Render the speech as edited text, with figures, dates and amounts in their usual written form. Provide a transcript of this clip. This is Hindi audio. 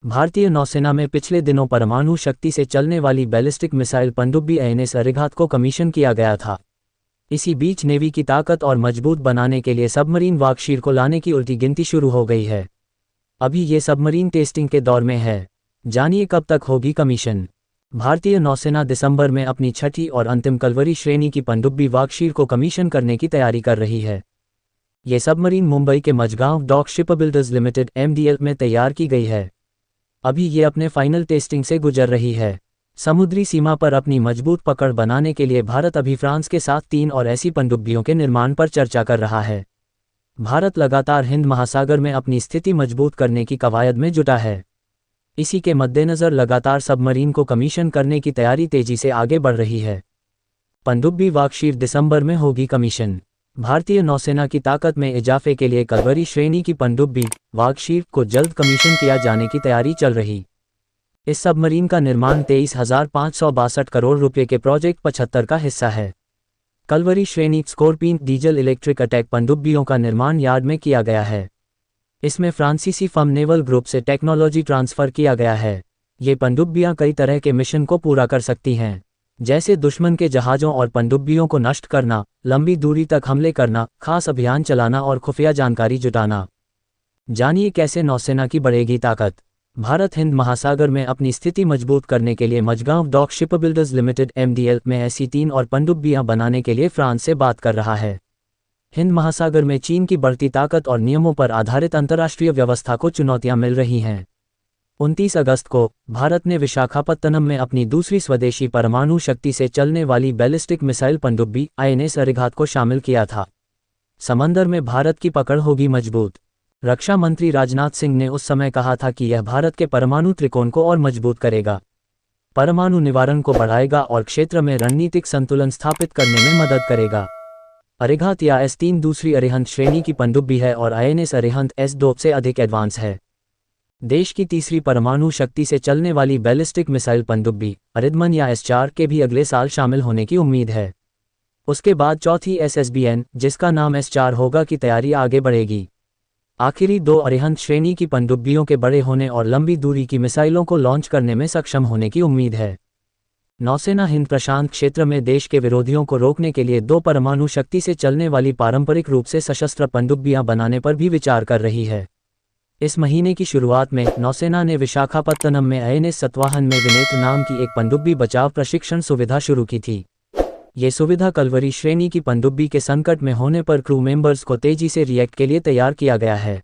भारतीय नौसेना में पिछले दिनों परमाणु शक्ति से चलने वाली बैलिस्टिक मिसाइल पनडुब्बी INS अरिहंत को कमीशन किया गया था। इसी बीच नेवी की ताकत और मजबूत बनाने के लिए सबमरीन वार्कशीर को लाने की उल्टी गिनती शुरू हो गई है। अभी ये सबमरीन टेस्टिंग के दौर में है। जानिए कब तक होगी कमीशन। भारतीय नौसेना दिसंबर में अपनी छठी और अंतिम कलवरी श्रेणी की पनडुब्बी वार्कशीर को कमीशन करने की तैयारी कर रही है। ये सबमरीन मुंबई के Mazagon Dock Shipbuilders Limited MDL में तैयार की गई है। अभी ये अपने फाइनल टेस्टिंग से गुजर रही है। समुद्री सीमा पर अपनी मजबूत पकड़ बनाने के लिए भारत अभी फ्रांस के साथ 3 और ऐसी पनडुब्बियों के निर्माण पर चर्चा कर रहा है। भारत लगातार हिंद महासागर में अपनी स्थिति मजबूत करने की कवायद में जुटा है। इसी के मद्देनज़र लगातार सबमरीन को कमीशन करने की तैयारी तेजी से आगे बढ़ रही है। पनडुब्बी वार्कशीर दिसंबर में होगी कमीशन। भारतीय नौसेना की ताकत में इजाफे के लिए कलवरी श्रेणी की पनडुब्बी वार्कशीर को जल्द कमीशन किया जाने की तैयारी चल रही। इस सबमरीन का निर्माण 23,562 करोड़ रुपये के प्रोजेक्ट 75 का हिस्सा है। कलवरी श्रेणी स्कॉर्पियन डीजल इलेक्ट्रिक अटैक पनडुब्बियों का निर्माण यार्ड में किया गया है। इसमें फ्रांसीसी फर्म नेवल ग्रुप से टेक्नोलॉजी ट्रांसफ़र किया गया है। ये पनडुब्बियां कई तरह के मिशन को पूरा कर सकती हैं, जैसे दुश्मन के जहाज़ों और पनडुब्बियों को नष्ट करना, लंबी दूरी तक हमले करना, खास अभियान चलाना और खुफिया जानकारी जुटाना। जानिए कैसे नौसेना की बढ़ेगी ताकत। भारत हिंद महासागर में अपनी स्थिति मजबूत करने के लिए Mazagon Dock Shipbuilders Limited MDL में ऐसी 3 और पनडुब्बियां बनाने के लिए फ्रांस से बात कर रहा है। हिंद महासागर में चीन की बढ़ती ताकत और नियमों पर आधारित अंतर्राष्ट्रीय व्यवस्था को चुनौतियां मिल रही हैं। 29 अगस्त को भारत ने विशाखापत्तनम में अपनी दूसरी स्वदेशी परमाणु शक्ति से चलने वाली बैलिस्टिक मिसाइल पनडुब्बी INS अरिहंत को शामिल किया था। समंदर में भारत की पकड़ होगी मजबूत। रक्षा मंत्री राजनाथ सिंह ने उस समय कहा था कि यह भारत के परमाणु त्रिकोण को और मजबूत करेगा, परमाणु निवारण को बढ़ाएगा और क्षेत्र में रणनीतिक संतुलन स्थापित करने में मदद करेगा। अरिहंत या S3 दूसरी अरिहंत श्रेणी की पनडुब्बी है और INS अरिहंत S2 से अधिक एडवांस है। देश की तीसरी परमाणु शक्ति से चलने वाली बैलिस्टिक मिसाइल पनडुब्बी अरिदमन या S4 के भी अगले साल शामिल होने की उम्मीद है। उसके बाद चौथी SSBN, जिसका नाम S4 होगा, की तैयारी आगे बढ़ेगी। आखिरी 2 अरिहंत श्रेणी की पनडुब्बियों के बड़े होने और लंबी दूरी की मिसाइलों को लॉन्च करने में सक्षम होने की उम्मीद है। नौसेना हिंद प्रशांत क्षेत्र में देश के विरोधियों को रोकने के लिए 2 परमाणु शक्ति से चलने वाली पारंपरिक रूप से सशस्त्र पनडुब्बियां बनाने पर भी विचार कर रही है। इस महीने की शुरुआत में नौसेना ने विशाखापत्तनम में INS सतवाहन में विनेत्र नाम की एक पनडुब्बी बचाव प्रशिक्षण सुविधा शुरू की थी। ये सुविधा कलवरी श्रेणी की पनडुब्बी के संकट में होने पर क्रू मेंबर्स को तेजी से रिएक्ट के लिए तैयार किया गया है।